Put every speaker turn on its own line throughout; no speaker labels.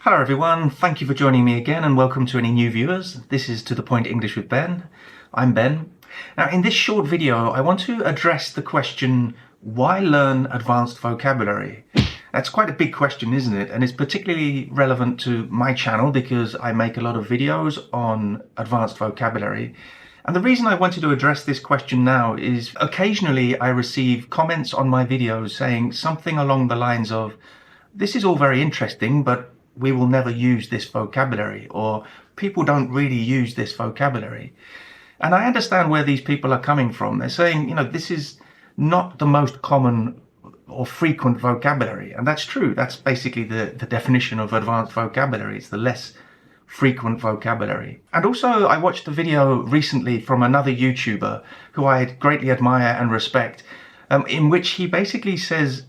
Hello everyone, thank you for joining me again and welcome to any new viewers. This is To The Point English with Ben. I'm Ben. Now in this short video I want to address the question, why learn advanced vocabulary? That's quite a big question, isn't it? And it's particularly relevant to my channel because I make a lot of videos on advanced vocabulary. And the reason I wanted to address this question now is occasionally I receive comments on my videos saying something along the lines of, this is all very interesting, but we will never use this vocabulary, or people don't really use this vocabulary. And I understand where these people are coming from. They're saying, this is not the most common or frequent vocabulary. And that's true. That's basically the definition of advanced vocabulary. It's the less frequent vocabulary. And also I watched a video recently from another YouTuber who I greatly admire and respect, in which he basically says,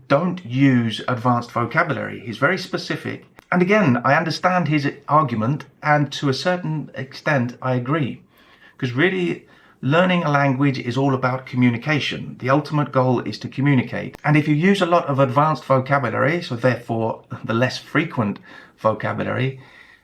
don't use advanced vocabulary. He's very specific. And again, I understand his argument, and to a certain extent, I agree. Because really, learning a language is all about communication. The ultimate goal is to communicate. And if you use a lot of advanced vocabulary, so therefore the less frequent vocabulary,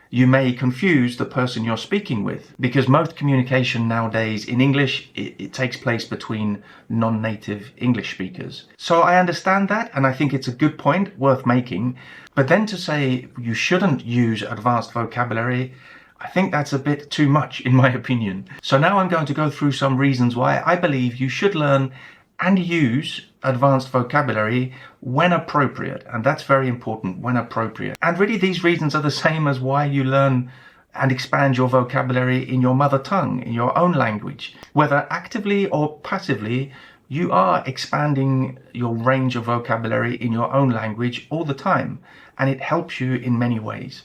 you may confuse the person you're speaking with, because most communication nowadays in English, it takes place between non-native English speakers. So I understand that, and I think it's a good point worth making. But then to say you shouldn't use advanced vocabulary, I think that's a bit too much in my opinion. So now I'm going to go through some reasons why I believe you should learn and use advanced vocabulary when appropriate. And that's very important, when appropriate. And really these reasons are the same as why you learn and expand your vocabulary in your mother tongue, in your own language. Whether actively or passively, you are expanding your range of vocabulary in your own language all the time. And it helps you in many ways.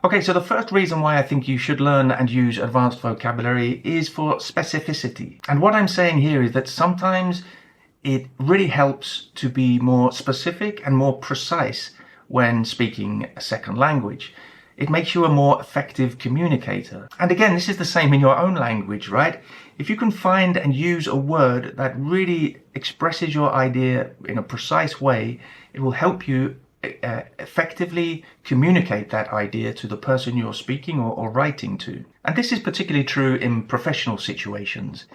Okay, so the first reason why I think you should learn and use advanced vocabulary is for specificity. And what I'm saying here is that sometimes it really helps to be more specific and more precise when speaking a second language. It makes you a more effective communicator. And again, this is the same in your own language, right? If you can find and use a word that really expresses your idea in a precise way, it will help you effectively communicate that idea to the person you're speaking or writing to. And this is particularly true in professional situations.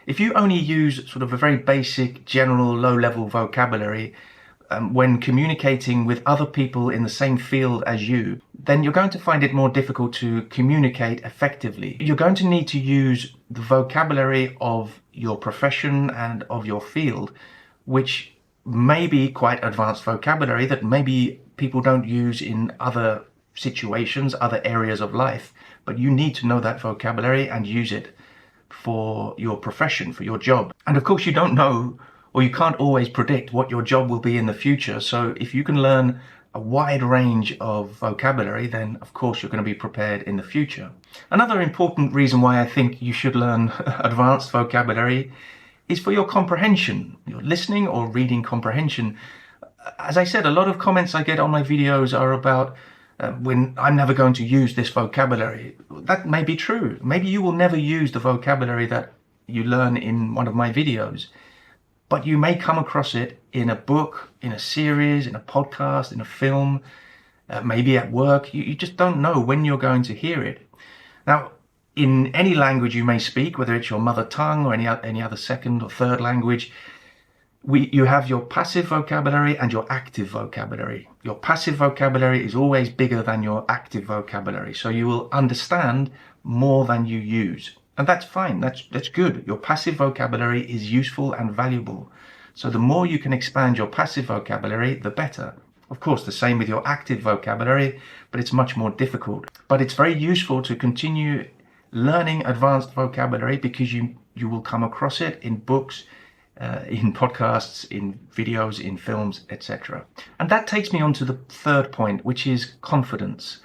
If you only use sort of a very basic, general, low-level vocabulary when communicating with other people in the same field as you, then you're going to find it more difficult to communicate effectively. You're going to need to use the vocabulary of your profession and of your field, which may be quite advanced vocabulary that maybe people don't use in other situations, other areas of life, but you need to know that vocabulary and use it for your profession, for your job. And of course you don't know, or you can't always predict what your job will be in the future. So if you can learn a wide range of vocabulary, then of course you're going to be prepared in the future. Another important reason why I think you should learn advanced vocabulary is for your comprehension, your listening or reading comprehension. As I said, a lot of comments I get on my videos are about when I'm never going to use this vocabulary. That may be true. Maybe you will never use the vocabulary that you learn in one of my videos, but you may come across it in a book, in a series, in a podcast, in a film, maybe at work. You just don't know when you're going to hear it. Now, in any language you may speak, whether it's your mother tongue or any other second or third language, you have your passive vocabulary and your active vocabulary. Your passive vocabulary is always bigger than your active vocabulary, so you will understand more than you use. And that's fine, that's good. Your passive vocabulary is useful and valuable. So the more you can expand your passive vocabulary, the better. Of course, the same with your active vocabulary, but it's much more difficult. But it's very useful to continue learning advanced vocabulary because you will come across it in books, in podcasts, in videos, in films, etc. And that takes me on to the third point, which is confidence.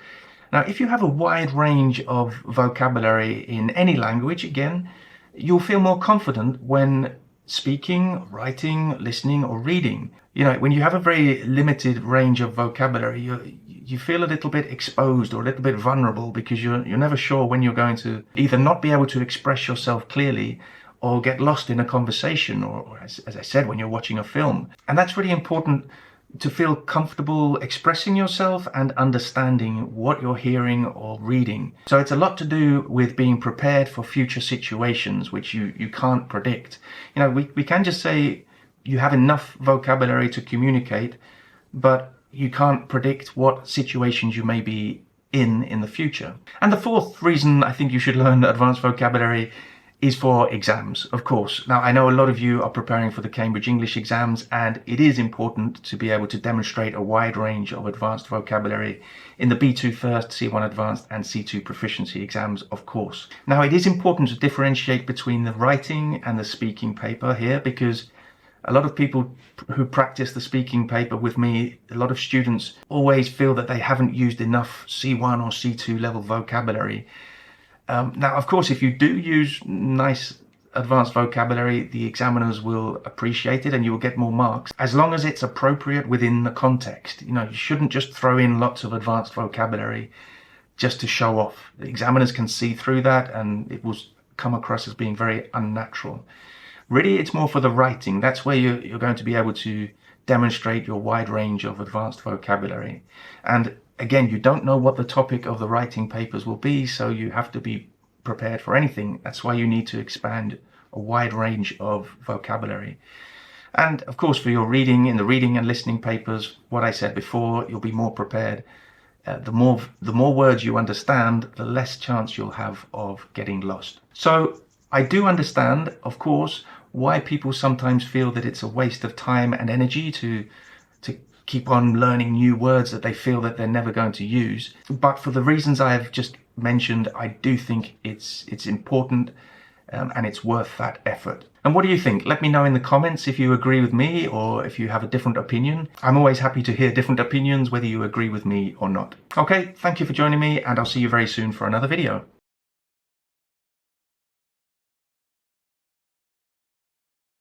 Now, if you have a wide range of vocabulary in any language, again, you'll feel more confident when speaking, writing, listening, or reading. When you have a very limited range of vocabulary, you feel a little bit exposed or a little bit vulnerable because you're never sure when you're going to either not be able to express yourself clearly or get lost in a conversation, or as I said, when you're watching a film. And that's really important to feel comfortable expressing yourself and understanding what you're hearing or reading. So it's a lot to do with being prepared for future situations which you can't predict. You know, we can just say you have enough vocabulary to communicate, but you can't predict what situations you may be in the future. And the fourth reason I think you should learn advanced vocabulary is for exams, of course. Now, I know a lot of you are preparing for the Cambridge English exams, and it is important to be able to demonstrate a wide range of advanced vocabulary in the B2 First, C1 Advanced and C2 Proficiency exams, of course. Now, it is important to differentiate between the writing and the speaking paper here, because a lot of people who practice the speaking paper with me, a lot of students always feel that they haven't used enough C1 or C2 level vocabulary. Now, of course, if you do use nice advanced vocabulary, the examiners will appreciate it and you will get more marks, as long as it's appropriate within the context. You know, you shouldn't just throw in lots of advanced vocabulary just to show off. The examiners can see through that and it will come across as being very unnatural. Really, it's more for the writing. That's where you're going to be able to demonstrate your wide range of advanced vocabulary. And again, you don't know what the topic of the writing papers will be, so you have to be prepared for anything. That's why you need to expand a wide range of vocabulary. And of course, for your reading, in the reading and listening papers, what I said before, you'll be more prepared. The more words you understand, the less chance you'll have of getting lost. So I do understand, of course, why people sometimes feel that it's a waste of time and energy to keep on learning new words that they feel that they're never going to use. But for the reasons I have just mentioned, I do think it's important and it's worth that effort. And what do you think? Let me know in the comments if you agree with me or if you have a different opinion. I'm always happy to hear different opinions, whether you agree with me or not. Okay, thank you for joining me, and I'll see you very soon for another video.